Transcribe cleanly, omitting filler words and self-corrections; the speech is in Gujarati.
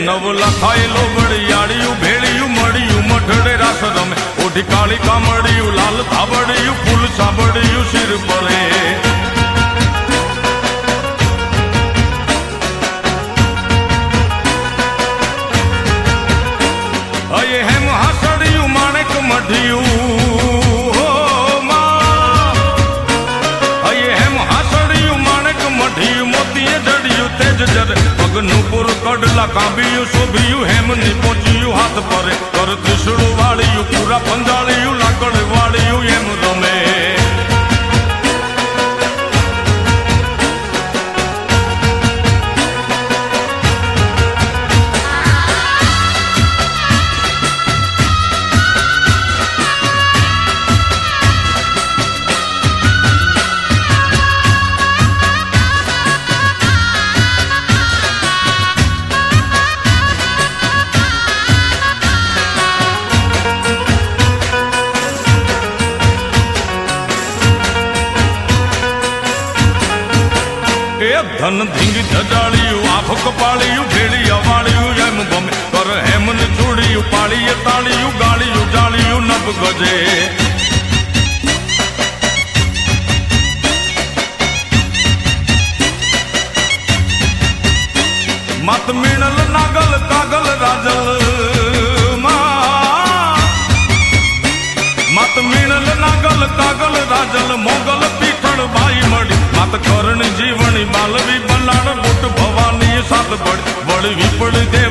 નવ લખાયેલો વડિયાળિયું ભેળિયું મળ્યું મઠડે રાસ રમે ઓઢી કાળી કામડિયું લાલ થાબડિયું ફૂલ સાબડિયું શિર પરે અયે હેમ હાસડિયું માણેક મઢિયું પગનું પુર કડલા કાંબિયું શોભિયું હેમની પહોંચ્યું હાથ પરે કર ત્રિશુળ વાળિયું પૂરા પંજાળિયું લાકડ વાળિયું એમ રમે ધન ધીંગ ધજાળિયું આભ કપાળિયું ભેળી અવાળિયું એમ ગમે કર હેમન છોડ્યું પાળીએ તાળિયું ગાળિયું જાળિયું નભ ગજે મત મીણલ નાગલ કાગલ રાજલ મત મીણલ નાગલ કાગલ રાજલ મોગલ પીઠળ બાઈ મળી મત કરણ જીવણી બાલવી બલાડ બુટ ભવાની સાત બળી વળવી પડ દે